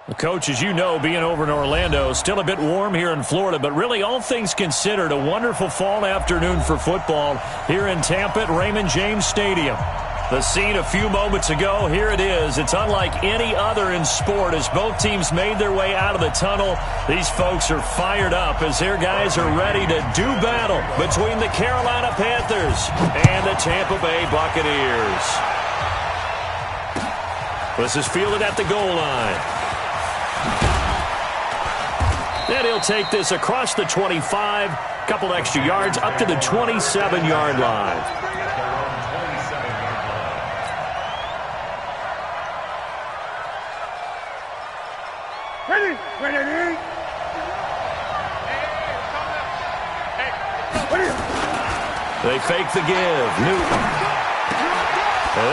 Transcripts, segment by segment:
Well, Coach, as you know, being over in Orlando, still a bit warm here in Florida, but really all things considered, a wonderful fall afternoon for football here in Tampa at Raymond James Stadium. The scene a few moments ago, here it is. It's unlike any other in sport as both teams made their way out of the tunnel. These folks are fired up as their guys are ready to do battle between the Carolina Panthers and the Tampa Bay Buccaneers. This is fielded at the goal line. And he'll take this across the 25, couple extra yards up to the 27-yard line. They fake the give. Newton.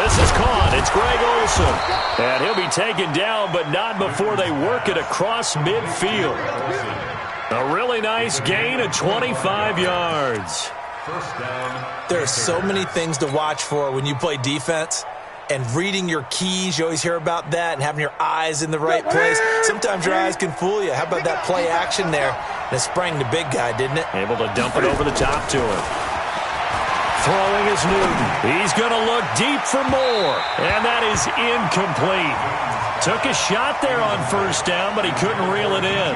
This is caught. It's Greg Olsen. And he'll be taken down, but not before they work it across midfield. A really nice gain of 25 yards. There are so many things to watch for when you play defense. And reading your keys, you always hear about that, and having your eyes in the right place. Sometimes your eyes can fool you. How about that play action there? And it sprang the big guy, didn't it? Able to dump it over the top to him. Throwing is Newton. He's going to look deep for more. And that is incomplete. Took a shot there on first down, but he couldn't reel it in.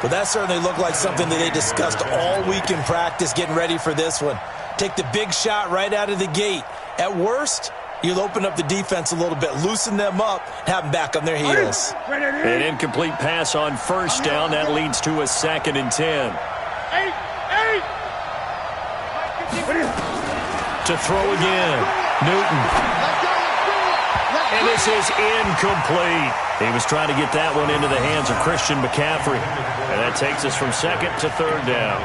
Well, that certainly looked like something that they discussed all week in practice getting ready for this one. Take the big shot right out of the gate. At worst, you'll open up the defense a little bit, loosen them up, have them back on their heels. An incomplete pass on first down. That leads to a 2nd and 10. To throw again. Newton. And this is incomplete. He was trying to get that one into the hands of Christian McCaffrey. And that takes us from 2nd to 3rd down.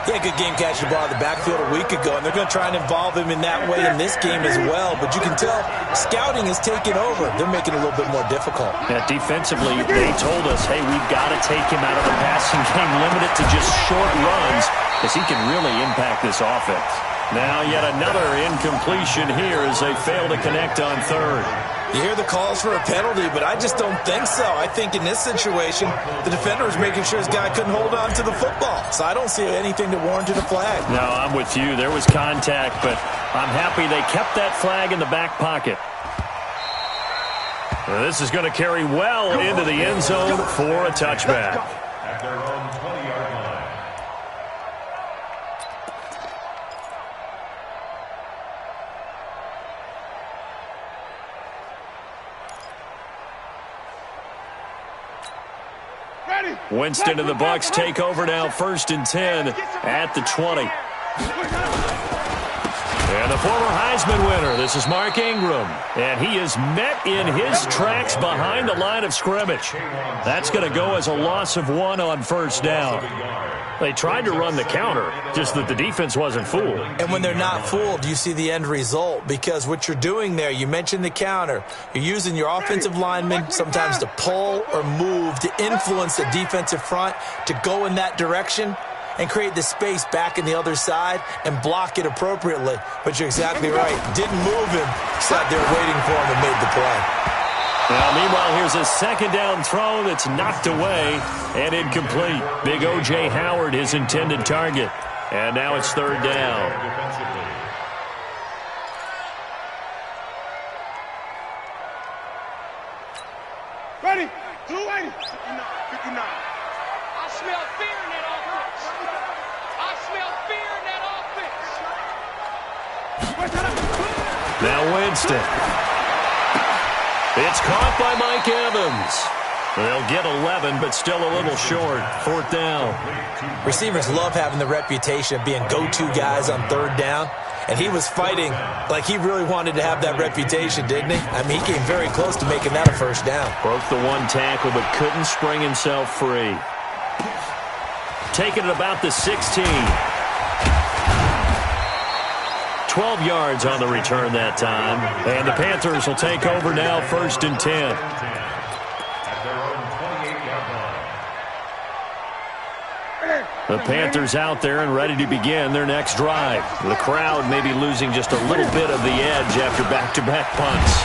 He had a good game catching the ball in the backfield a week ago, and they're going to try and involve him in that way in this game as well. But you can tell scouting is taking over. They're making it a little bit more difficult. Yeah, defensively, they told us, hey, we've got to take him out of the passing game, limit it to just short runs, because he can really impact this offense. Now yet another incompletion here as they fail to connect on 3rd. You hear the calls for a penalty, but I just don't think so. I think in this situation, the defender was making sure his guy couldn't hold on to the football. So I don't see anything that warranted a flag. No, I'm with you. There was contact, but I'm happy they kept that flag in the back pocket. This is going to carry well into the end zone for a touchback. At their own 20-yard line. Winston and the Bucs take over now, 1st and 10 at the 20. And the former Heisman winner, this is Mark Ingram. And he is met in his tracks behind the line of scrimmage. That's going to go as a loss of 1 on first down. They tried to run the counter, just that the defense wasn't fooled. And when they're not fooled, you see the end result. Because what you're doing there, you mentioned the counter. You're using your offensive linemen sometimes to pull or move to influence the defensive front to go in that direction and create the space back in the other side and block it appropriately. But you're exactly right. Didn't move him. Sat there waiting for him and made the play. Now, meanwhile, here's a 2nd down throw that's knocked away and incomplete. Big O.J. Howard, his intended target. And now it's 3rd down. Ready? 280. 59. I smell fear in that offense. I smell fear in that offense. Now Winston. It's caught by Mike Evans. They'll get 11, but still a little short. 4th down. Receivers love having the reputation of being go-to guys on 3rd down. And he was fighting like he really wanted to have that reputation, didn't he? I mean, he came very close to making that a first down. Broke the 1 tackle, but couldn't spring himself free. Taking it about the 16. 12 yards on the return that time. And the Panthers will take over now, 1st and 10. The Panthers out there and ready to begin their next drive. The crowd may be losing just a little bit of the edge after back-to-back punts.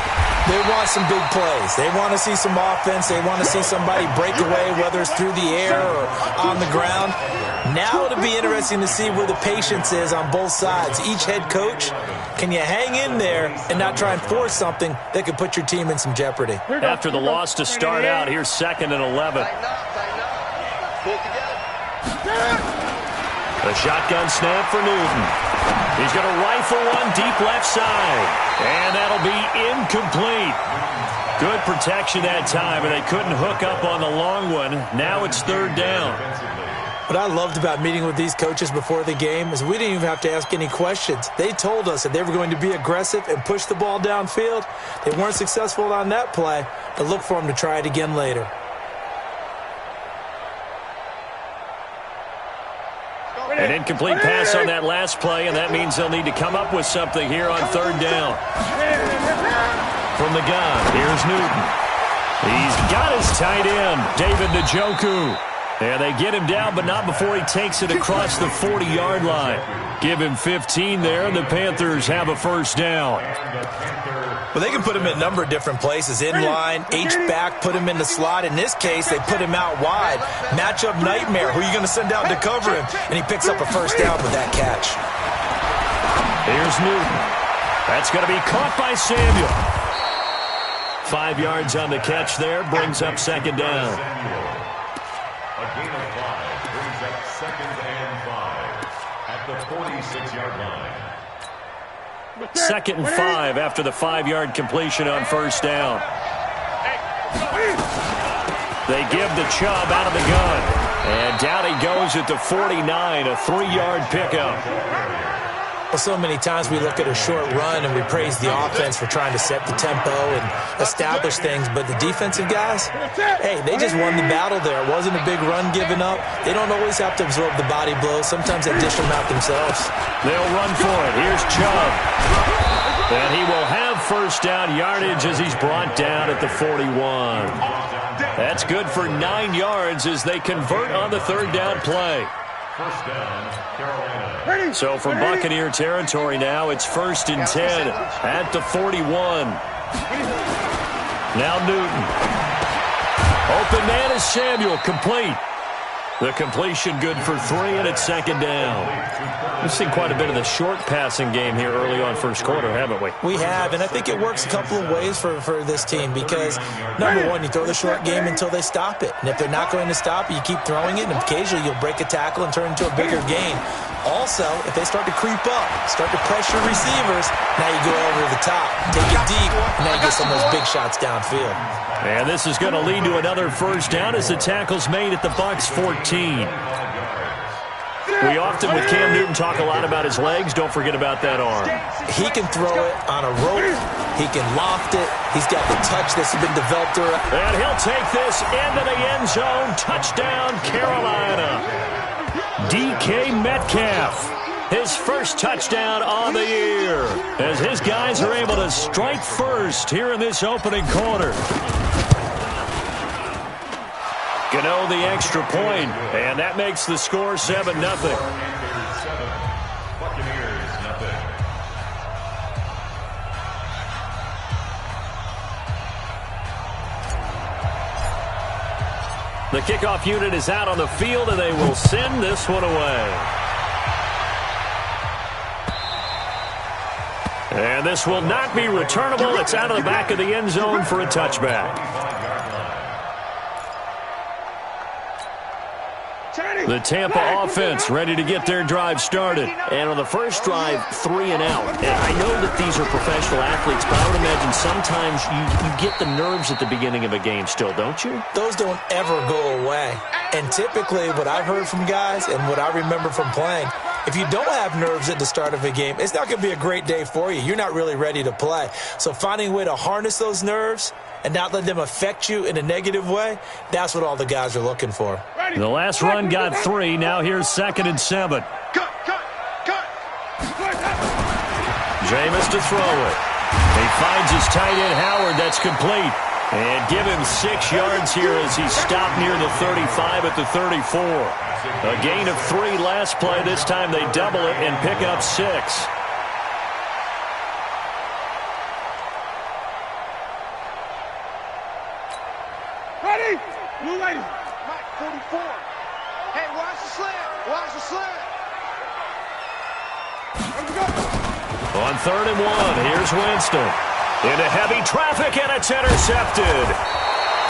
They want some big plays. They want to see some offense. They want to see somebody break away, whether it's through the air or on the ground. Now it'll be interesting to see where the patience is on both sides. Each head coach, can you hang in there and not try and force something that could put your team in some jeopardy? After the loss to start out, here's 2nd and 11. A shotgun snap for Newton. He's going to rifle one deep left side. And that'll be incomplete. Good protection that time, and they couldn't hook up on the long one. Now it's 3rd down. What I loved about meeting with these coaches before the game is we didn't even have to ask any questions. They told us that they were going to be aggressive and push the ball downfield. They weren't successful on that play, but look for them to try it again later. An incomplete pass on that last play, and that means they'll need to come up with something here on 3rd down. From the gun, here's Newton. He's got his tight end, David Njoku. And they get him down, but not before he takes it across the 40-yard line. Give him 15 there, and the Panthers have a 1st down. Well, they can put him in a number of different places. In line, H-back, put him in the slot. In this case, they put him out wide. Matchup nightmare. Who are you going to send out to cover him? And he picks up a 1st down with that catch. Here's Newton. That's going to be caught by Samuel. 5 yards on the catch there, brings up 2nd down. A gain of 5 brings up 2nd and 5 at the 46-yard line. 2nd and 5 after the 5-yard completion on 1st down. They give the Chubb out of the gun. And down he goes at the 49, a 3-yard pickup. Well, so many times we look at a short run and we praise the offense for trying to set the tempo and establish things, but the defensive guys, hey, they just won the battle there. It wasn't a big run given up. They don't always have to absorb the body blows. Sometimes they dish them out themselves. They'll run for it. Here's Chubb. And he will have 1st down yardage as he's brought down at the 41. That's good for 9 yards as they convert on the 3rd down play. 1st down, Carolina. So from Buccaneer territory now, it's 1st and 10 at the 41. Now Newton. Open man is Samuel, complete. The completion good for 3, and it's 2nd down. We've seen quite a bit of the short passing game here early on 1st quarter, haven't we? We have, and I think it works a couple of ways for this team because, number one, you throw the short game until they stop it. And if they're not going to stop it, you keep throwing it, and occasionally you'll break a tackle and turn into a bigger gain. Also, if they start to creep up, start to pressure receivers, now you go over the top, take it deep, and now you get some of those big shots downfield. And this is going to lead to another 1st down as the tackle's made at the Bucs 14. We often, with Cam Newton, talk a lot about his legs. Don't forget about that arm. He can throw it on a rope. He can loft it. He's got the touch that's been developed. And he'll take this into the end zone. Touchdown, Carolina. DK Metcalf. His 1st touchdown on the year as his guys are able to strike first here in this opening quarter. Gano the extra point, and that makes the score 7-0. Buccaneers, nothing. The kickoff unit is out on the field, and they will send this one away. And this will not be returnable. It's out of the back of the end zone for a touchback. The Tampa offense ready to get their drive started. And on the first drive, 3 and out. And I know that these are professional athletes, but I would imagine sometimes you get the nerves at the beginning of a game still, don't you? Those don't ever go away. And typically what I've heard from guys and what I remember from playing, if you don't have nerves at the start of a game, it's not going to be a great day for you. You're not really ready to play. So finding a way to harness those nerves and not let them affect you in a negative way, that's what all the guys are looking for. The last run got 3. Now here's 2nd and 7. Jameis to throw it. He finds his tight end, Howard. That's complete. And give him 6 yards here as he stopped near the 35 at the 34. A gain of 3 last play. This time they double it and pick up 6. Ready? Blue lady. Mike, 44. Hey, watch the slant. Watch the slant. Let's go. On 3rd and 1, here's Winston. Into heavy traffic, and it's intercepted.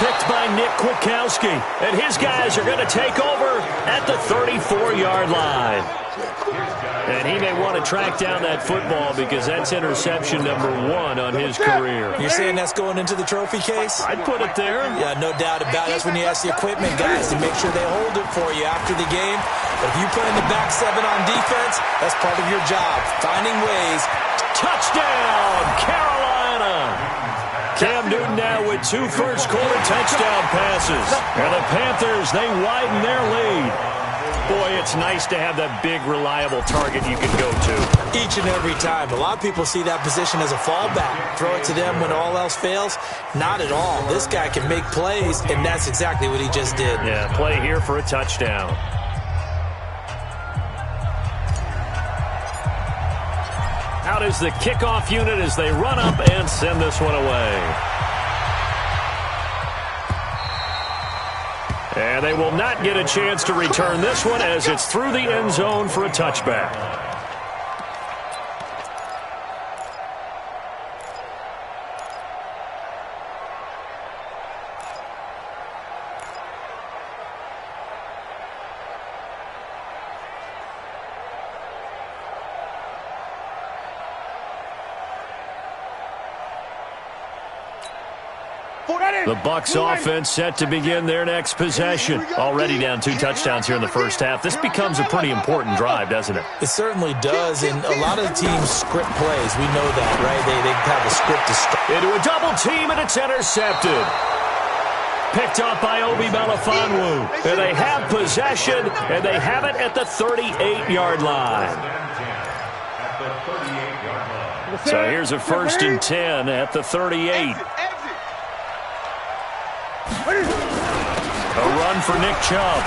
Picked by Nick Kwiatkowski. And his guys are going to take over at the 34-yard line. And he may want to track down that football because that's interception number 1 on his career. You're saying that's going into the trophy case? I'd put it there. Yeah, no doubt about it. That's when you ask the equipment guys to make sure they hold it for you after the game. But if you play in the back 7 on defense, that's part of your job, finding ways. Touchdown, Carolina! Cam Newton now with 2 first-quarter touchdown passes. And the Panthers, they widen their lead. Boy, it's nice to have that big, reliable target you can go to. Each and every time. A lot of people see that position as a fallback. Throw it to them when all else fails. Not at all. This guy can make plays, and that's exactly what he just did. Yeah, play here for a touchdown. Out is the kickoff unit as they run up and send this one away. And they will not get a chance to return this one as it's through the end zone for a touchback. The Bucs offense set to begin their next possession. Already down 2 touchdowns here in the first half. This becomes a pretty important drive, doesn't it? It certainly does, and a lot of the teams script plays. We know that, right? They have a script to start. Into a double team, and it's intercepted. Picked up by Obi Melifonwu. And they have possession, and they have it at the 38-yard line. So here's a 1st and 10 at the 38. A run for Nick Chubb.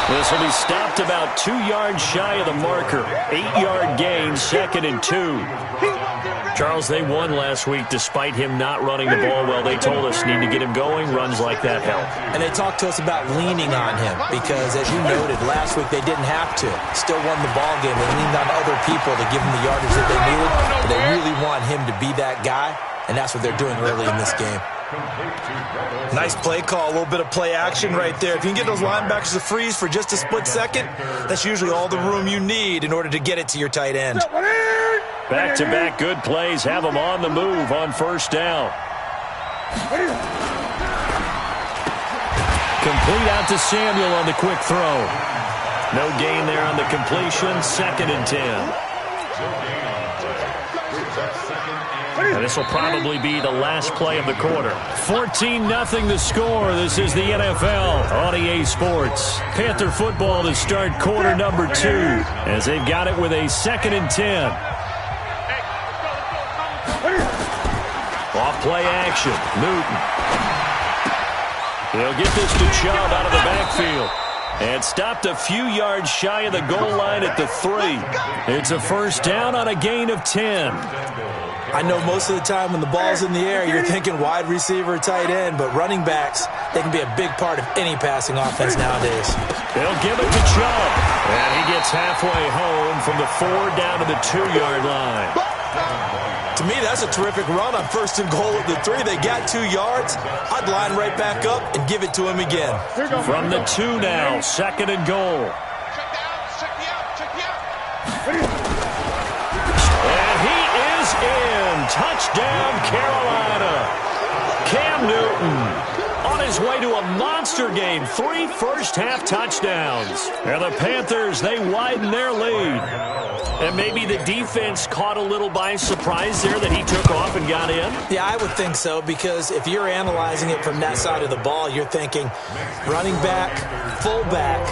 This will be stopped about 2 yards shy of the marker. 8-yard gain, 2nd and 2. Charles, they won last week despite him not running the ball well. They told us need to get him going. Runs like that help. And they talked to us about leaning on him because, as you noted, last week they didn't have to. Still won the ball game. They leaned on other people to give them the yardage that they needed. But they really want him to be that guy, and that's what they're doing early in this game. Nice play call, a little bit of play action right there. If you can get those linebackers to freeze for just a split second, that's usually all the room you need in order to get it to your tight end. Back-to-back good plays have them on the move on 1st down. Complete out to Samuel on the quick throw. No gain there on the completion, 2nd and 10. And this will probably be the last play of the quarter. 14-0 the score. This is the NFL on EA Sports. Panther football to start quarter number 2 as they've got it with a 2nd and 10. Off play action. Newton. He'll get this to Chubb out of the backfield. And stopped a few yards shy of the goal line at the 3. It's a 1st down on a gain of 10. I know most of the time when the ball's in the air, you're thinking wide receiver, tight end, but running backs, they can be a big part of any passing offense nowadays. They'll give it to Chubb. And he gets halfway home from the 4 down to the 2-yard line. To me, that's a terrific run on 1st and goal at the 3. They got 2 yards. I'd line right back up and give it to him again. From the 2 now, 2nd and goal. And he is in. Touchdown, Carolina. Cam Newton on his way to a monster game. 3 first-half touchdowns. And the Panthers, they widen their lead. And maybe the defense caught a little by surprise there that he took off and got in? Yeah, I would think so, because if you're analyzing it from that side of the ball, you're thinking running back, fullback.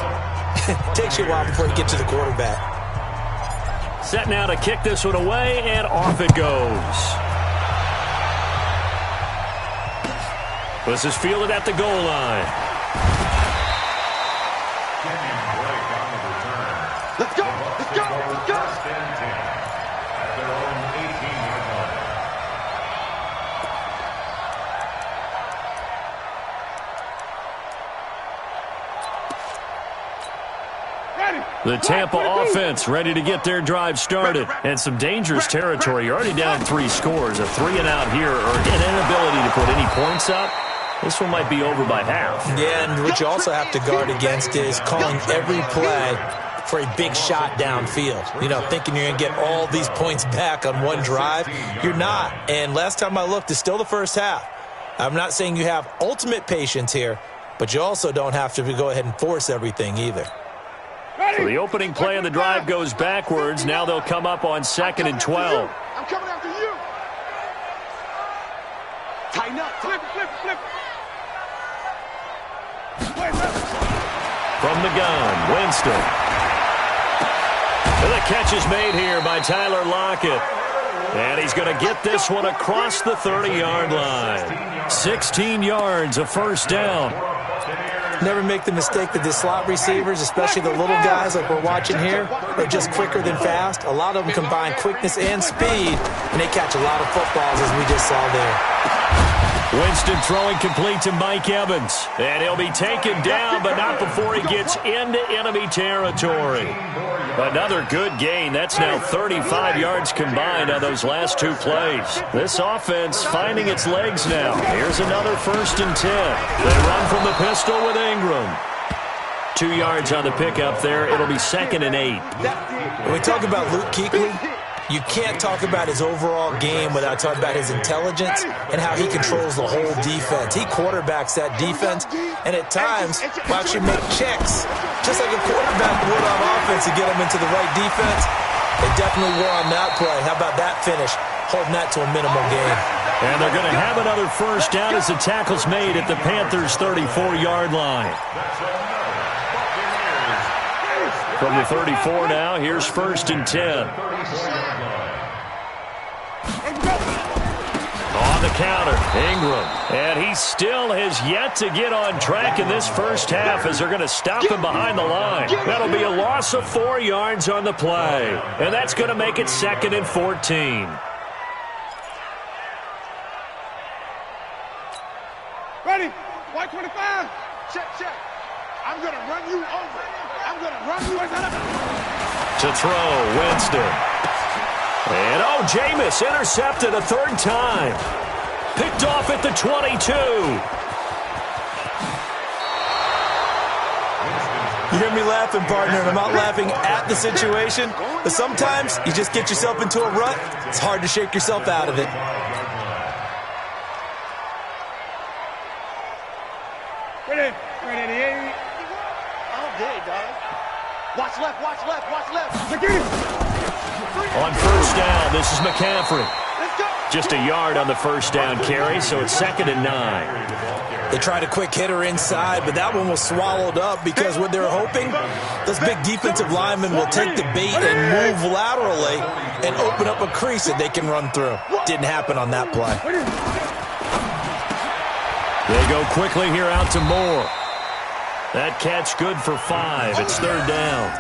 Takes you a while before you get to the quarterback. Set now to kick this one away, and off it goes. This is fielded at the goal line. Let's go! Let's go! Let's go! At their own 18-yard line. The Tampa offense ready to get their drive started. And some dangerous territory. You're already down 3 scores. A 3-and-out here or an inability to put any points up. This one might be over by half. Yeah, and what you also have to guard against is calling every play for a big shot downfield. You know, thinking you're going to get all these points back on one drive. You're not. And last time I looked, it's still the first half. I'm not saying you have ultimate patience here, but you also don't have to go ahead and force everything either. So the opening play of the drive goes backwards. Now they'll come up on 2nd and 12. I'm coming after you. Tighten up. Flip it. From the gun, Winston. And the catch is made here by Tyler Lockett. And he's going to get this one across the 30-yard line. 16 yards, a first down. Never make the mistake that the slot receivers, especially the little guys like we're watching here, are just quicker than fast. A lot of them combine quickness and speed, and they catch a lot of footballs, as we just saw there. Winston throwing complete to Mike Evans. And he'll be taken down, but not before he gets into enemy territory. Another good gain. That's now 35 yards combined on those last 2 plays. This offense finding its legs now. Here's another 1st and 10. They run from the pistol with Ingram. 2 yards on the pickup there. It'll be 2nd and 8. When we talk about Luke Kuechly, you can't talk about his overall game without talking about his intelligence and how he controls the whole defense. He quarterbacks that defense, and at times will actually make checks, just like a quarterback would on offense to get him into the right defense. They definitely were on that play. How about that finish, holding that to a minimal gain. And they're going to have another first down as the tackle's made at the Panthers' 34-yard line. From the 34 now, here's 1st and 10. On the counter, Ingram. And he still has yet to get on track in this first half as they're going to stop him behind the line. That'll be a loss of 4 yards on the play. And that's going to make it 2nd and 14. Ready? White 25. Check. I'm going to run you over. I'm going to run you over. To throw, Winston. And, Jameis intercepted a 3rd time. Picked off at the 22. You hear me laughing, partner, and I'm not laughing at the situation, but sometimes you just get yourself into a rut. It's hard to shake yourself out of it. Ready? All day, dog. Watch left. On first down, this is McCaffrey. Let's go. Just a yard on the first down carry, so it's 2nd and 9. They tried a quick hitter inside, but that one was swallowed up because what they were hoping, those big defensive linemen will take the bait and move laterally and open up a crease that they can run through. Didn't happen on that play. They go quickly here out to Moore. That catch good for 5. It's 3rd down. 5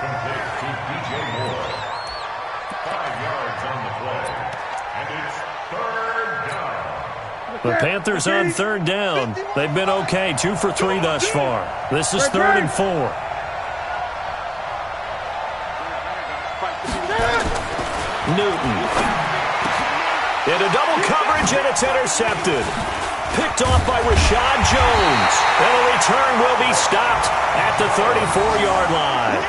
yards on the play. And it's 3rd down. The Panthers on 3rd down. They've been okay. 2 for 3 thus far. This is 3rd and 4. Newton. Into double coverage, and it's intercepted. Picked off by Rashad Jones. And a return will be stopped at the 34-yard line.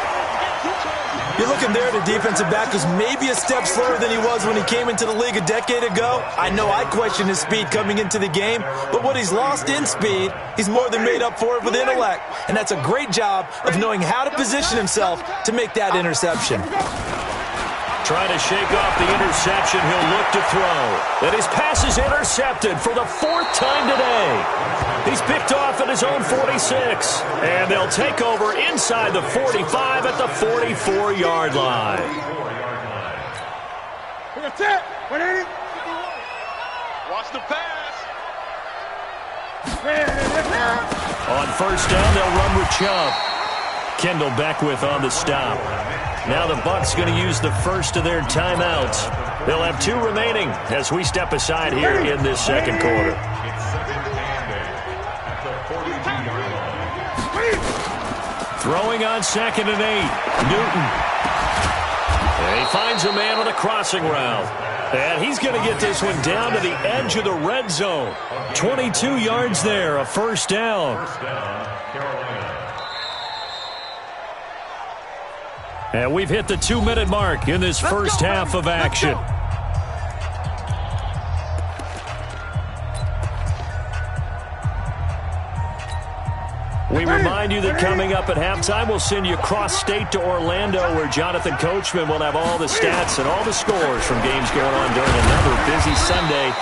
You're looking there at a defensive back who's maybe a step slower than he was when he came into the league a decade ago. I know I questioned his speed coming into the game, but what he's lost in speed, he's more than made up for it with intellect. And that's a great job of knowing how to position himself to make that interception. Trying to shake off the interception, he'll look to throw. And his pass is intercepted for the 4th time today. He's picked off at his own 46. And they'll take over inside the 45 at the 44-yard line. Watch the pass. On first down, they'll run with Chubb. Kendall Beckwith on the stop. Now the Bucs going to use the first of their timeouts. They'll have 2 remaining as we step aside here in this second quarter. It's 2nd and 8 at the 42-yard line. Throwing on 2nd and 8. Newton. And he finds a man on the crossing route. And he's going to get this one down to the edge of the red zone. 22 yards there, a first down. And we've hit the 2-minute mark in this first half of action. We remind you that coming up at halftime, we'll send you cross-state to Orlando, where Jonathan Coachman will have all the stats and all the scores from games going on during another busy Sunday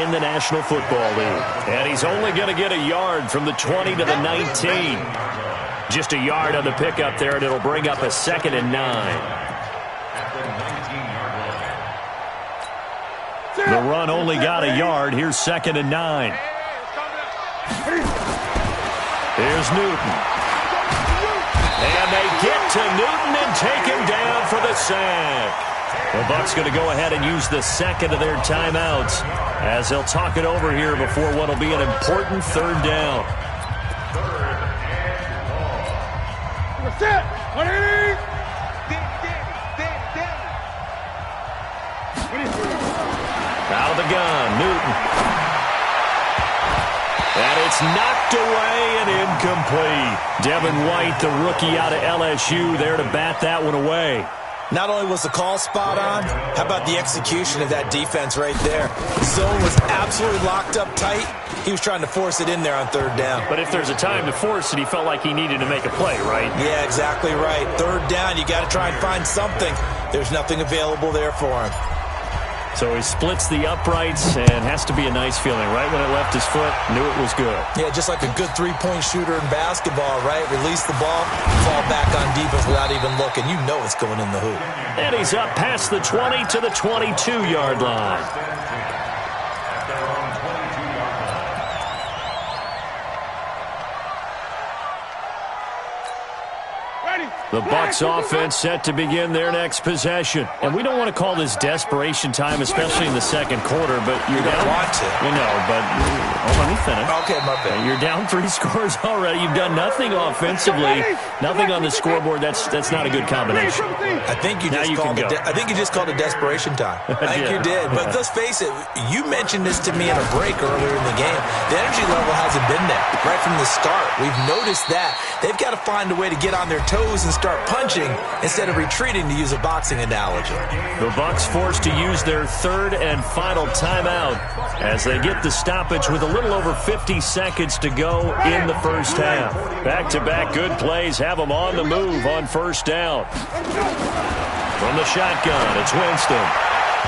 in the National Football League. And he's only going to get a yard from the 20 to the 19. Just a yard on the pickup there, and it'll bring up a 2nd and 9. The run only got a yard. Here's 2nd and 9. Here's Newton. And they get to Newton and take him down for the sack. The Bucs going to go ahead and use the second of their timeouts as they'll talk it over here before what will be an important 3rd down. Out of the gun, Newton. And it's knocked away and incomplete. Devin White, the rookie out of LSU, there to bat that one away. Not only was the call spot on, how about the execution of that defense right there? Zone was absolutely locked up tight. He was trying to force it in there on 3rd down. But if there's a time to force it, he felt like he needed to make a play, right? Yeah, exactly right. 3rd down, you got to try and find something. There's nothing available there for him. So he splits the uprights and has to be a nice feeling. Right when it left his foot, knew it was good. Yeah, just like a good three-point shooter in basketball, right? Release the ball, fall back on defense without even looking. You know it's going in the hoop. And he's up past the 20 to the 22-yard line. The Bucs offense set to begin their next possession. And we don't want to call this desperation time, especially in the second quarter, but you're down. You don't want to. You know, but let me finish. Okay, my bad. You're down 3 scores already. You've done nothing offensively, nothing on the scoreboard. That's not a good combination. I think you just called it desperation time. I think you did. But let's face it, you mentioned this to me in a break earlier in the game. The energy level hasn't been there right from the start. We've noticed that. They've got to find a way to get on their toes and start punching instead of retreating, to use a boxing analogy. The Bucs forced to use their 3rd and final timeout as they get the stoppage with a little over 50 seconds to go in the first half. Back-to-back good plays have them on the move on 1st down. From the shotgun, it's Winston.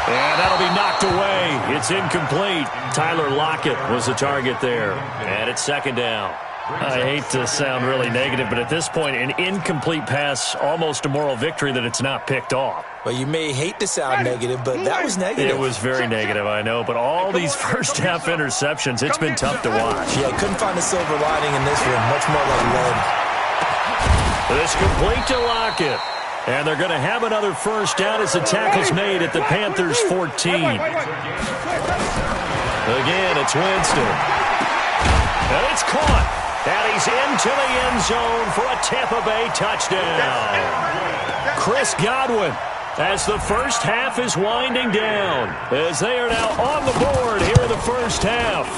And that'll be knocked away. It's incomplete. Tyler Lockett was the target there. And it's 2nd down. I hate to sound really negative, but at this point, an incomplete pass, almost a moral victory that it's not picked off. Well, you may hate to sound negative, but that was negative. It was very negative, I know. But all these first-half interceptions, it's been tough to watch. Yeah, couldn't find a silver lining in this one. Much more like lead. It's complete to Lockett. And they're going to have another first down as the tackle's made at the Panthers' 14. Again, it's Winston. And it's caught. And he's into the end zone for a Tampa Bay touchdown. Chris Godwin, as the first half is winding down, as they are now on the board here in the first half.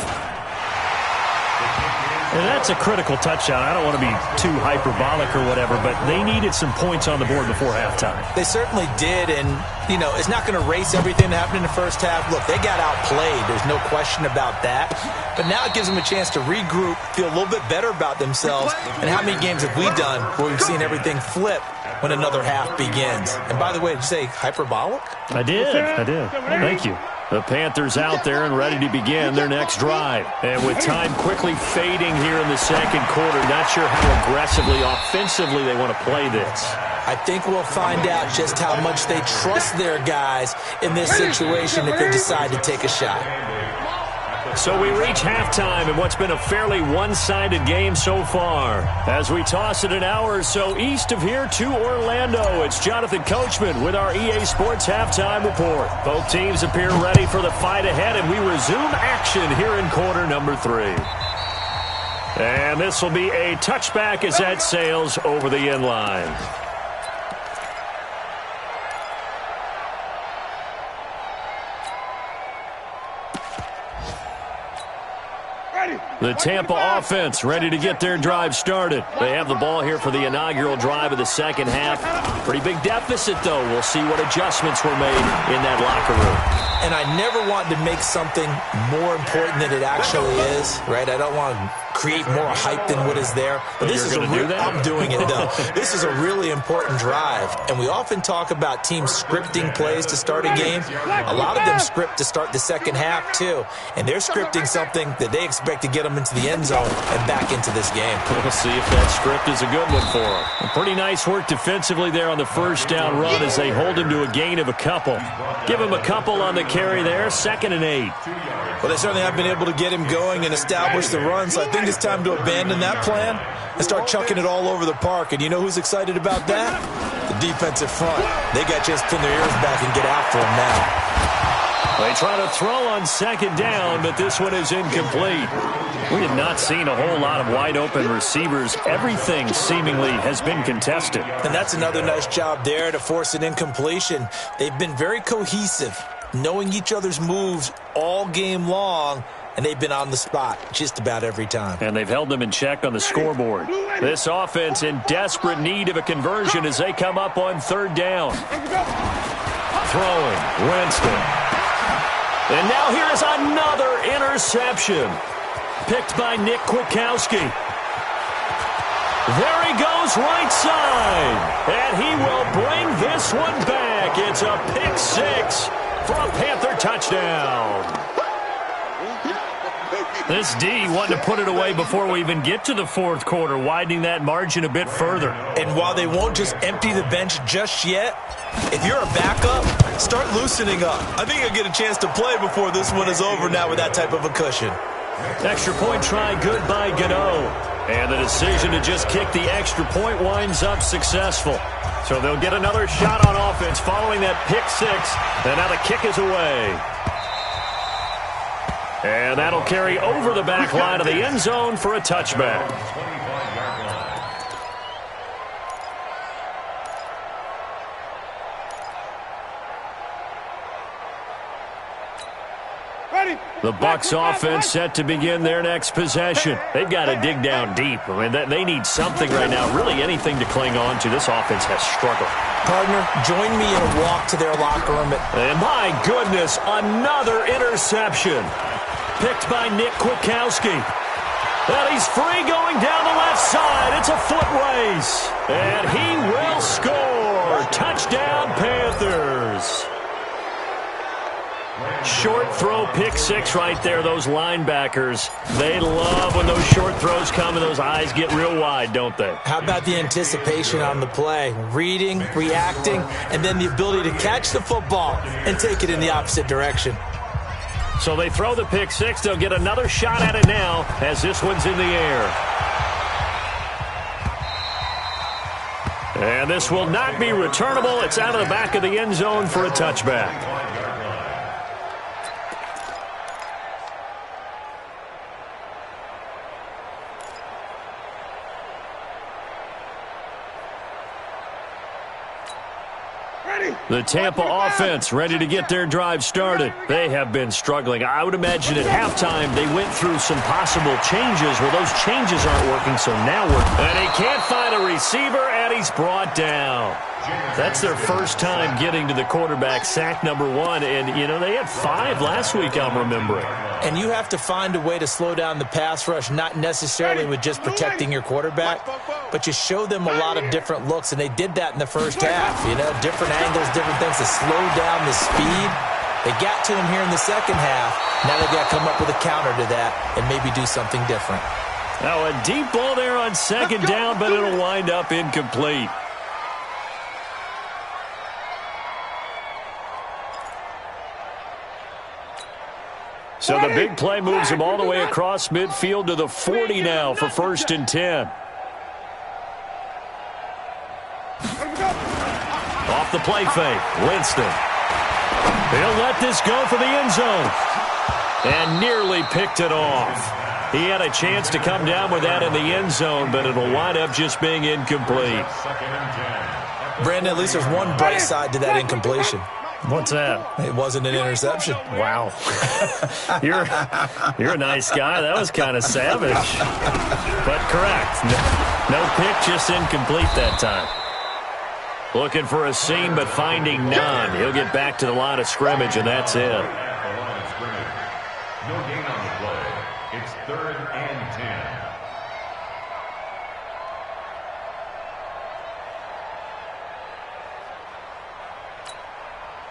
And that's a critical touchdown. I don't want to be too hyperbolic or whatever, but they needed some points on the board before halftime. They certainly did, and, you know, it's not going to erase everything that happened in the first half. Look, they got outplayed. There's no question about that. But now it gives them a chance to regroup, feel a little bit better about themselves. And how many games have we done where we've seen everything flip when another half begins? And by the way, did you say hyperbolic? I did. Thank you. The Panthers out there and ready to begin their next drive. And with time quickly fading here in the second quarter, not sure how aggressively, offensively they want to play this. I think we'll find out just how much they trust their guys in this situation if they decide to take a shot. So we reach halftime in what's been a fairly one-sided game so far. As we toss it an hour or so east of here to Orlando, it's Jonathan Coachman with our EA Sports Halftime Report. Both teams appear ready for the fight ahead, and we resume action here in quarter number 3. And this will be a touchback as that sails over the end line. The Tampa offense ready to get their drive started. They have the ball here for the inaugural drive of the second half. Pretty big deficit, though. We'll see what adjustments were made in that locker room. And I never want to make something more important than it actually is, right? I don't want to create more hype than what is there. But this is I'm doing it, though. This is a really important drive. And we often talk about teams scripting plays to start a game. A lot of them script to start the second half, too. And they're scripting something that they expect to get them into the end zone and back into this game. We'll see if that script is a good one for them. Pretty nice work defensively there on the first down run as they hold him to a gain of a couple. Give him a couple on the carry there, 2nd and 8. Well, they certainly have been able to get him going and establish the run, so I think it's time to abandon that plan and start chucking it all over the park. And you know who's excited about that? The defensive front. They got to just pin their ears back and get after him now. They try to throw on 2nd down, but this one is incomplete. We have not seen a whole lot of wide-open receivers. Everything seemingly has been contested. And that's another nice job there to force an incompletion. They've been very cohesive, knowing each other's moves all game long, and they've been on the spot just about every time. And they've held them in check on the scoreboard. This offense in desperate need of a conversion as they come up on 3rd down. Throwing, Winston. And now here is another interception. Picked by Nick Kwiatkowski. There he goes right side. And he will bring this one back. It's a pick 6 for a Panther touchdown. This D wanted to put it away before we even get to the 4th quarter, widening that margin a bit further. And while they won't just empty the bench just yet, if you're a backup, start loosening up. I think you'll get a chance to play before this one is over now with that type of a cushion. Extra point try good by Gano. And the decision to just kick the extra point winds up successful. So they'll get another shot on offense following that pick 6. And now the kick is away. And that'll carry over the back line of the end zone for a touchback. The Bucs offense set to begin their next possession. They've got to dig down deep. I mean, they need something right now, really anything to cling on to. This offense has struggled. Partner, join me in a walk to their locker room. And my goodness, another interception. Picked by Nick Kwiatkowski. And he's free going down the left side. It's a foot race. And he will score. Touchdown, Panthers. Short throw, pick 6 right there. Those linebackers, they love when those short throws come and those eyes get real wide, don't they? How about the anticipation on the play? Reading, reacting, and then the ability to catch the football and take it in the opposite direction. So they throw the pick 6. They'll get another shot at it now as this one's in the air. And this will not be returnable. It's out of the back of the end zone for a touchback. The Tampa offense ready to get their drive started. They have been struggling. I would imagine at halftime they went through some possible changes. Well, those changes aren't working, so now we're... And he can't find a receiver, and he's brought down. That's their first time getting to the quarterback, sack number 1. And, you know, they had 5 last week, I'm remembering. And you have to find a way to slow down the pass rush, not necessarily with just protecting your quarterback, but you show them a lot of different looks, and they did that in the first half. You know, different angles, different things to slow down the speed. They got to him here in the second half. Now they've got to come up with a counter to that and maybe do something different. Now a deep ball there on 2nd down, but it'll wind up incomplete. So the big play moves him all the way across midfield to the 40 now for 1st and 10. Off the play fake, Winston. He'll let this go for the end zone. And nearly picked it off. He had a chance to come down with that in the end zone, but it'll wind up just being incomplete. Brandon, at least there's one bright side to that incompletion. What's that? It wasn't an interception. Wow. You're a nice guy. That was kind of savage. But correct. No pick, just incomplete that time. Looking for a seam, but finding none. He'll get back to the line of scrimmage, and that's it. No gain on the play. It's 3rd and 10.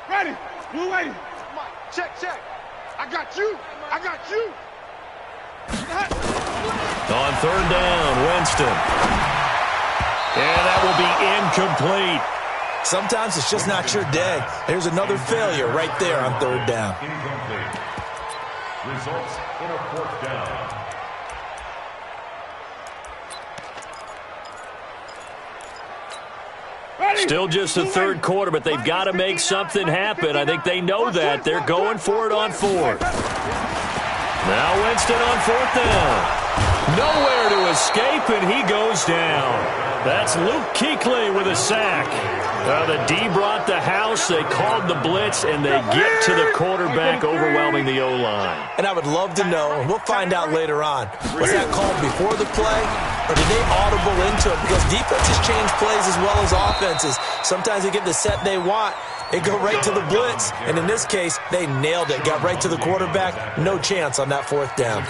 Ready. Blue ready. Check. I got you. On 3rd down, Winston. And that will be incomplete. Sometimes it's just not your day. There's another failure right there on 3rd down. Incomplete. Results in a 4th down. Still just the 3rd quarter, but they've got to make something happen. I think they know that. They're going for it on 4th. Now Winston on 4th down. Nowhere to escape, and he goes down. That's Luke Kuechly with a sack. The D brought the house. They called the blitz, and they get to the quarterback, overwhelming the O-line. And I would love to know, and we'll find out later on, was that called before the play, or did they audible into it? Because defenses change plays as well as offenses. Sometimes they get the set they want. They go right to the blitz, and in this case, they nailed it. Got right to the quarterback. No chance on that 4th down.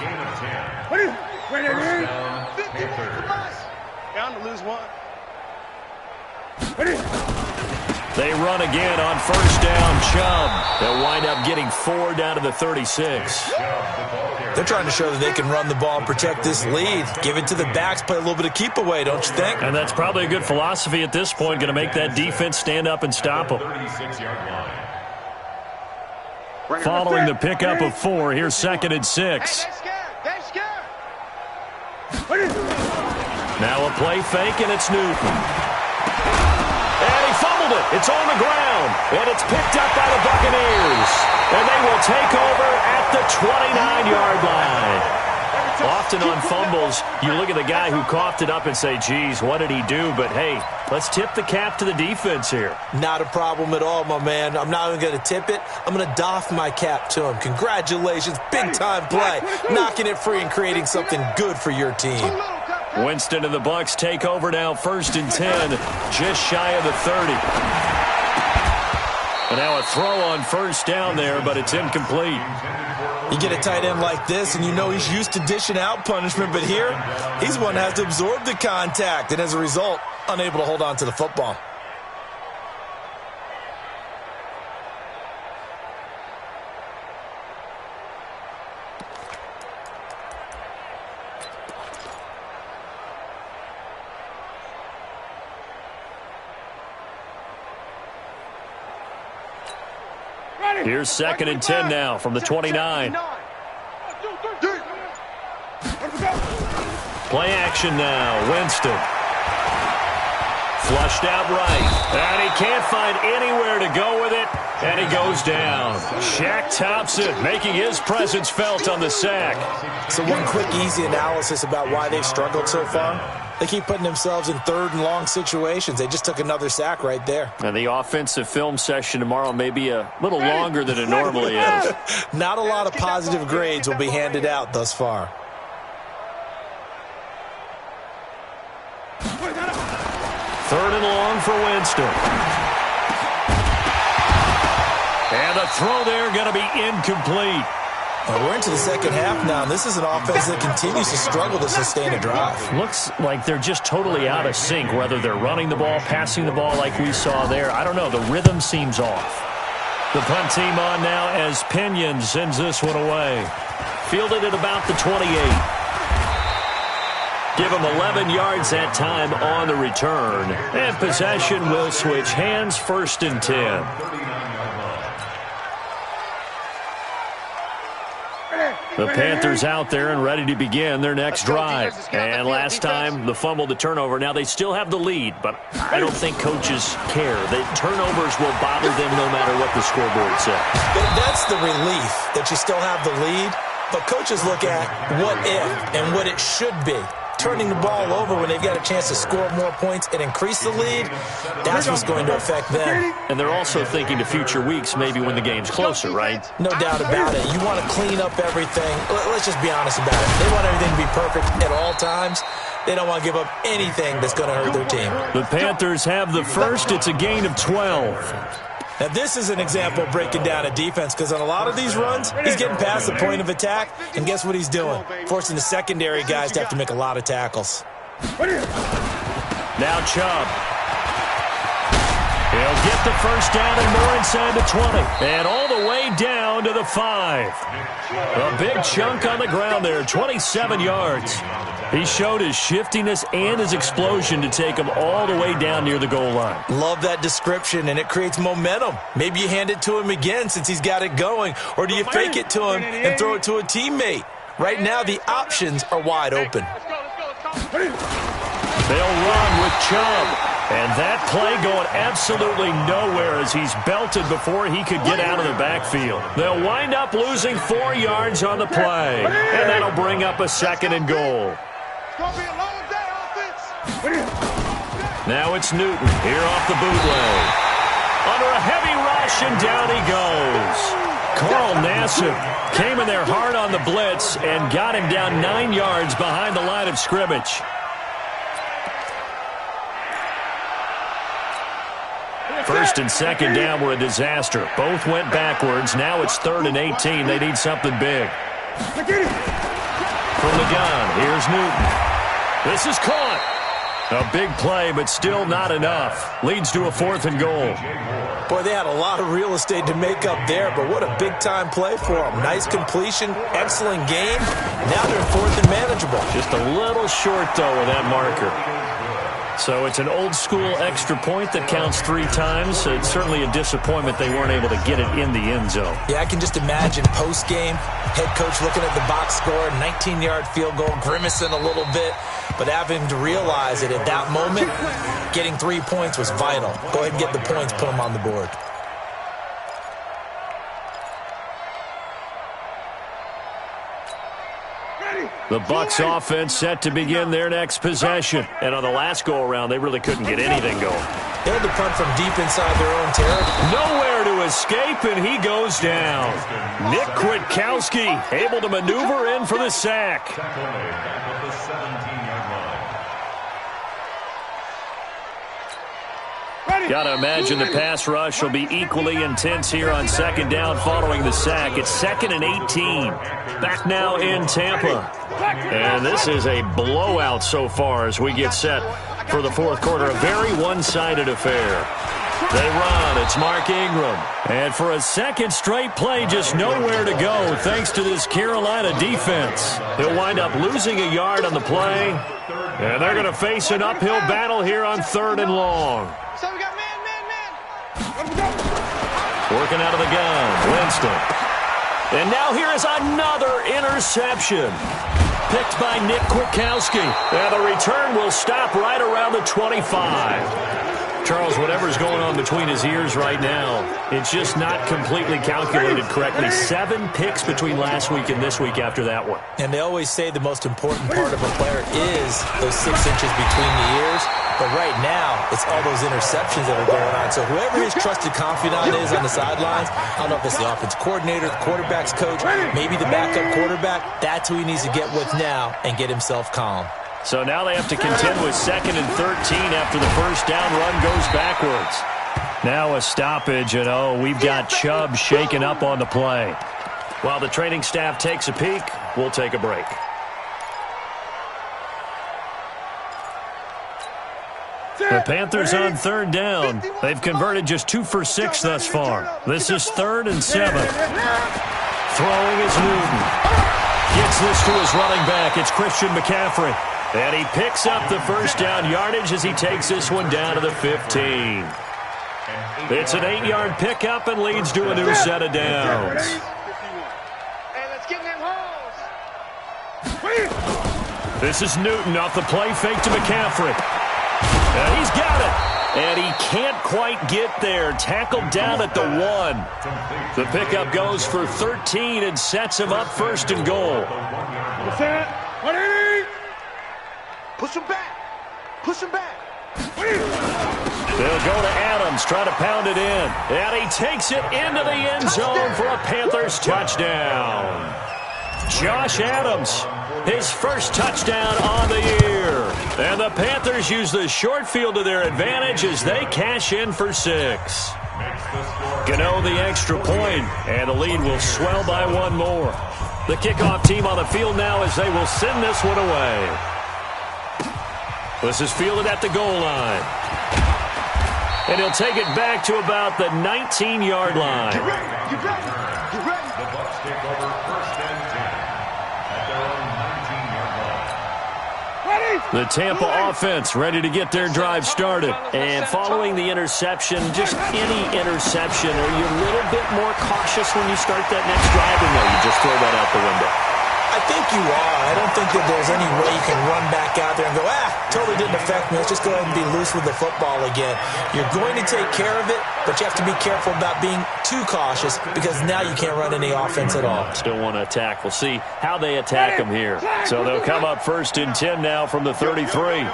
Down to lose one. They run again on 1st down. Chubb. They'll wind up getting 4 down to the 36. They're trying to show that they can run the ball and protect this lead. Give it to the backs, play a little bit of keep away, don't you think? And that's probably a good philosophy at this point. Going to make that defense stand up and stop them. Following the pickup of 4, here's 2nd and 6. They're scared. Now a play fake, and it's Newton. And he fumbled it. It's on the ground, and it's picked up by the Buccaneers. And they will take over at the 29-yard line. Often on fumbles, you look at the guy who coughed it up and say, geez, what did he do? But, hey, let's tip the cap to the defense here. Not a problem at all, my man. I'm not even going to tip it. I'm going to doff my cap to him. Congratulations. Big-time play. Knocking it free and creating something good for your team. Winston and the Bucs take over now, 1st and 10, just shy of the 30. And now a throw on 1st down there, but it's incomplete. You get a tight end like this, and you know he's used to dishing out punishment, but here, he's one that has to absorb the contact, and as a result, unable to hold on to the football. Here's 2nd and 10 now from the 29. Play action now. Winston. Flushed out right. And he can't find anywhere to go with it. And he goes down. Shaq Thompson making his presence felt on the sack. So one quick, easy analysis about why they've struggled so far. They keep putting themselves in 3rd and long situations. They just took another sack right there. And the offensive film session tomorrow may be a little longer than it normally is. Not a lot of positive grades will be handed out thus far. 3rd and long for Winston. And the throw there going to be incomplete. Well, we're into the second half now, and this is an offense that continues to struggle to sustain a drive. Looks like they're just totally out of sync, whether they're running the ball, passing the ball like we saw there. I don't know. The rhythm seems off. The punt team on now as Pinion sends this one away. Fielded at about the 28. Give him 11 yards that time on the return. And possession will switch hands, 1st and 10. The Panthers out there and ready to begin their next drive. And last time, the fumble, the turnover. Now they still have the lead, but I don't think coaches care. The turnovers will bother them no matter what the scoreboard says. That's the relief, that you still have the lead. But coaches look at what if and what it should be. Turning the ball over when they've got a chance to score more points and increase the lead, that's what's going to affect them. And they're also thinking to future weeks, maybe when the game's closer, right? No doubt about it. You want to clean up everything. Let's just be honest about it. They want everything to be perfect at all times. They don't want to give up anything that's going to hurt their team. The Panthers have the first. It's a gain of 12. Now, this is an example of breaking down a defense because on a lot of these runs, he's getting past the point of attack, and guess what he's doing? Forcing the secondary guys to have to make a lot of tackles. Now Chubb. He'll get the first down and more inside the 20. And all the way down to the 5. A big chunk on the ground there, 27 yards. He showed his shiftiness and his explosion to take him all the way down near the goal line. Love that description, and it creates momentum. Maybe you hand it to him again since he's got it going, or do you fake it to him and throw it to a teammate? Right now, the options are wide open. They'll run with Chubb. And that play going absolutely nowhere as he's belted before he could get out of the backfield. They'll wind up losing 4 yards on the play. And that'll bring up a 2nd and goal. Now it's Newton here off the bootleg. Under a heavy rush, and down he goes. Carl Nassib came in there hard on the blitz and got him down 9 yards behind the line of scrimmage. First and second down were a disaster. Both went backwards. Now it's 3rd and 18. They need something big. From the gun, here's Newton. This is caught. A big play, but still not enough. Leads to a 4th and goal. Boy, they had a lot of real estate to make up there, but what a big-time play for them. Nice completion, excellent game. Now they're 4th and manageable. Just a little short, though, with that marker. So it's an old-school extra point that counts 3 times. It's certainly a disappointment they weren't able to get it in the end zone. Yeah, I can just imagine post-game, head coach looking at the box score, 19-yard field goal, grimacing a little bit, but having to realize that at that moment, getting 3 points was vital. Go ahead and get the points, put them on the board. The Bucs offense set to begin their next possession. And on the last go-around, they really couldn't get anything going. They had to punt from deep inside their own territory. Nowhere to escape, and he goes down. Nick Kwiatkowski able to maneuver in for the sack. Got to imagine the pass rush will be equally intense here on 2nd down following the sack. It's 2nd and 18. Back now in Tampa. And this is a blowout so far as we get set for the 4th quarter. A very one-sided affair. They run. It's Mark Ingram. And for a 2nd straight play, just nowhere to go thanks to this Carolina defense. He'll wind up losing a yard on the play. And they're going to face an uphill battle here on 3rd and long. Working out of the gun, Winston. And now here is another interception. Picked by Nick Kwiatkowski. Now the return will stop right around the 25. Charles, whatever's going on between his ears right now, it's just not completely calculated correctly. 7 picks between last week and this week after that one. And they always say the most important part of a player is those 6 inches between the ears. But right now, it's all those interceptions that are going on. So whoever his trusted confidant is on the sidelines, I don't know if it's the offense coordinator, the quarterback's coach, maybe the backup quarterback, that's who he needs to get with now and get himself calm. So now they have to contend with 2nd and 13 after the first down run goes backwards. Now a stoppage, and we've got Chubb shaken up on the play. While the training staff takes a peek, we'll take a break. The Panthers on 3rd down. They've converted just 2 for 6 thus far. This is 3rd and 7. Throwing is Newton. Gets this to his running back. It's Christian McCaffrey. And he picks up the first down yardage as he takes this one down to the 15. It's an 8-yard pickup and leads to a new set of downs. This is Newton off the play fake to McCaffrey. And he's got it. And he can't quite get there. Tackled down at the 1. The pickup goes for 13 and sets him up first and goal. Push him back. Push him back. They'll go to Adams, try to pound it in. And he takes it into the end zone for a Panthers touchdown. Josh Adams, his first touchdown on the year. And the Panthers use the short field to their advantage as they cash in for 6. Gano the extra point, and the lead will swell by 1 more. The kickoff team on the field now as they will send this one away. This is fielded at the goal line. And he'll take it back to about the 19-yard line. Get ready. Get ready. Get ready. The Bucs take over first and 10 at their own 19-yard line. The Tampa offense ready to get their drive started. And following the interception, just any interception, are you a little bit more cautious when you start that next drive, or no, you just throw that out the window? I think you are. I don't think that there's any way you can run back out there and go, totally didn't affect me. Let's just go ahead and be loose with the football again. You're going to take care of it, but you have to be careful about being too cautious because now you can't run any offense at all. Still want to attack. We'll see how they attack them here. So they'll come up first and 10 now from the 33.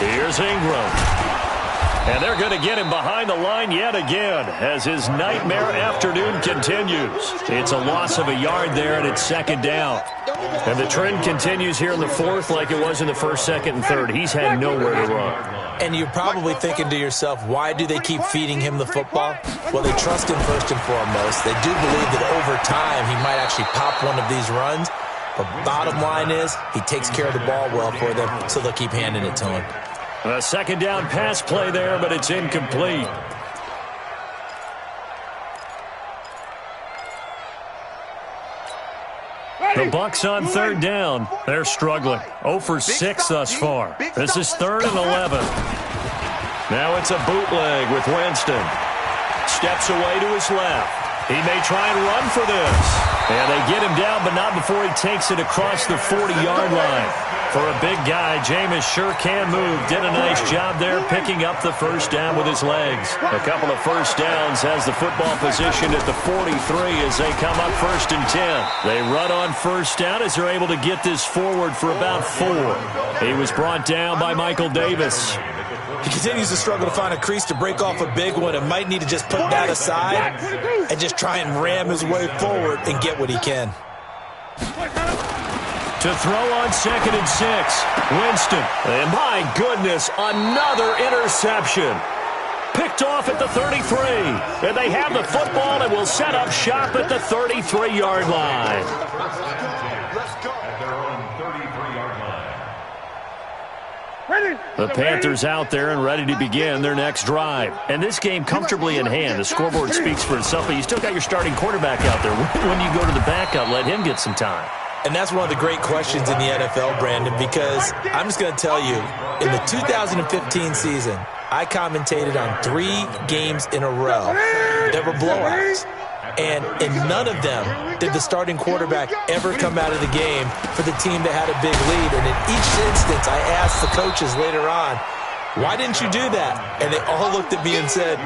Here's Ingram. And they're going to get him behind the line yet again as his nightmare afternoon continues. It's a loss of a yard there, and it's second down. And the trend continues here in the 4th like it was in the 1st, 2nd, and 3rd. He's had nowhere to run. And you're probably thinking to yourself, why do they keep feeding him the football? Well, they trust him first and foremost. They do believe that over time he might actually pop one of these runs. But bottom line is he takes care of the ball well for them, so they'll keep handing it to him. A second down pass play there, but it's incomplete. The Bucs on 3rd down. They're struggling. 0 for 6 thus far. This is 3rd and 11. Now it's a bootleg with Winston. Steps away to his left. He may try and run for this. And they get him down, but not before he takes it across the 40-yard line. For a big guy, Jameis sure can move. Did a nice job there picking up the first down with his legs. A couple of first downs has the football position at the 43 as they come up first and 10. They run on first down as they're able to get this forward for about 4. He was brought down by Michael Davis. He continues to struggle to find a crease to break off a big one and might need to just put that aside and just try and ram his way forward and get what he can. To throw on 2nd and 6. Winston. And my goodness, another interception. Picked off at the 33. And they have the football and will set up shop at the 33-yard line. The Panthers out there and ready to begin their next drive. And this game comfortably in hand. The scoreboard speaks for itself, but you still got your starting quarterback out there. When you go to the backup, let him get some time. And that's one of the great questions in the NFL, Brandon, because I'm just going to tell you, in the 2015 season, I commentated on 3 games in a row. There were blowouts. And in none of them did the starting quarterback ever come out of the game for the team that had a big lead. And in each instance, I asked the coaches later on, why didn't you do that? And they all looked at me and said,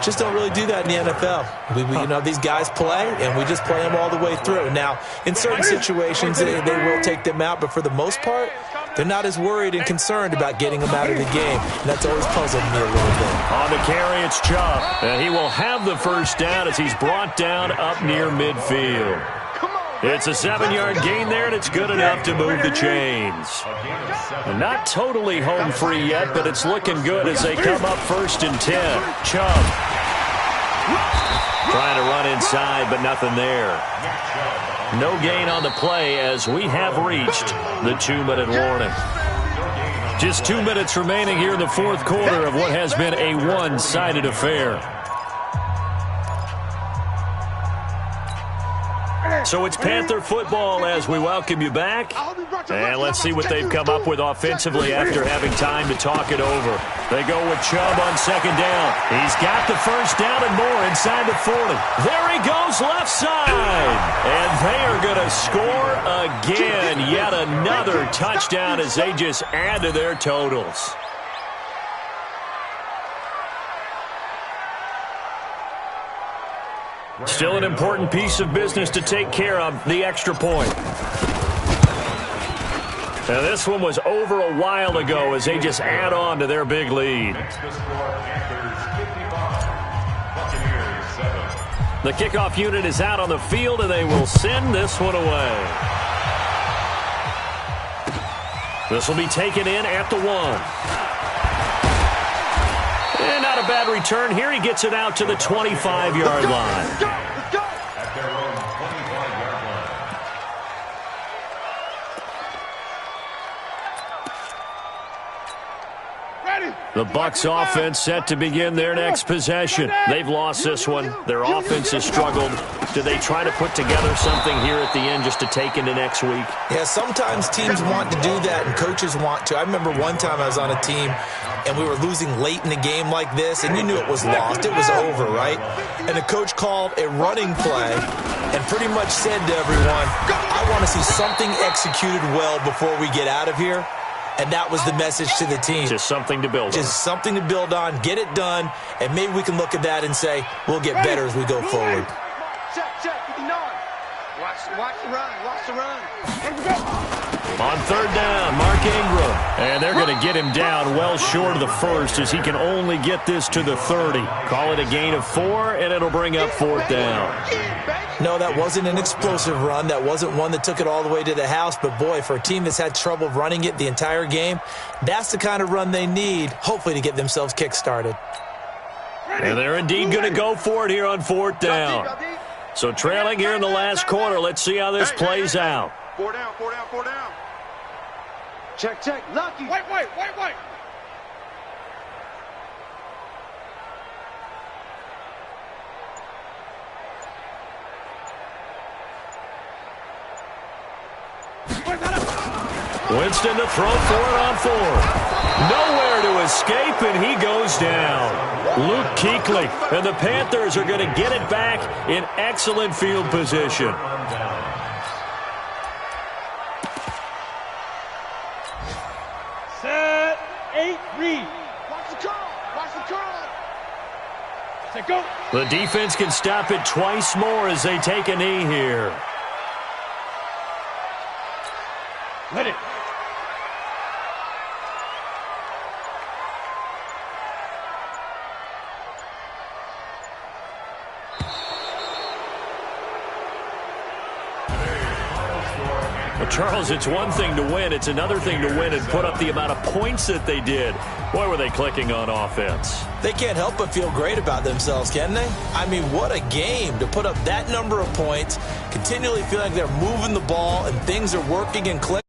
just don't really do that in the NFL. You know, these guys play, and we just play them all the way through. Now, in certain situations, they will take them out, but for the most part, they're not as worried and concerned about getting them out of the game. And that's always puzzled me a little bit. On the carry, it's Chubb. And he will have the first down as he's brought down up near midfield. It's a 7-yard gain there, and it's good enough to move the chains. Not totally home free yet, but it's looking good as they come up first and 10. Chubb trying to run inside, but nothing there. No gain on the play as we have reached the 2-minute warning. Just 2 minutes remaining here in the 4th quarter of what has been a one-sided affair. So it's Panther football as we welcome you back. And let's see what they've come up with offensively after having time to talk it over. They go with Chubb on 2nd down. He's got the first down and more inside the 40. There he goes left side. And they are going to score again. Yet another touchdown as they just add to their totals. Still an important piece of business to take care of, the extra point. Now this one was over a while ago as they just add on to their big lead. Next to score, Panthers 55, Buccaneers 7. The kickoff unit is out on the field, and they will send this one away. This will be taken in at the 1. And not a bad return here. He gets it out to the 25-yard line. At their own 25-yard line. The Bucs offense set to begin their next possession. They've lost this one. Their offense has struggled. Do they try to put together something here at the end just to take into next week? Yeah, sometimes teams want to do that and coaches want to. I remember one time I was on a team and we were losing late in the game like this, and you knew it was lost. It was over, right? And the coach called a running play and pretty much said to everyone, I want to see something executed well before we get out of here. And that was the message to the team. Just something to build on. Just something to build on, get it done, and maybe we can look at that and say, we'll get better as we go forward. Check, 59. Watch the run, watch the run. On third down, Mark Ingram. And they're going to get him down well short of the first as he can only get this to the 30. Call it a gain of 4, and it'll bring up fourth down. No, that wasn't an explosive run. That wasn't one that took it all the way to the house. But, boy, for a team that's had trouble running it the entire game, that's the kind of run they need, hopefully, to get themselves kick-started. And they're indeed going to go for it here on fourth down. So trailing here in the last quarter, let's see how this plays out. 4 down. Check. Lucky. Wait. Winston to throw for it on 4. Nowhere to escape, and he goes down. Luke Kuechly, and the Panthers are going to get it back in excellent field position. Set, 8, read. Watch the curl. Say go. The defense can stop it twice more as they take a knee here. Let it. Well, Charles, it's one thing to win. It's another thing to win and put up the amount of points that they did. Boy, were they clicking on offense. They can't help but feel great about themselves, can they? I mean, what a game to put up that number of points, continually feeling like they're moving the ball and things are working and clicking.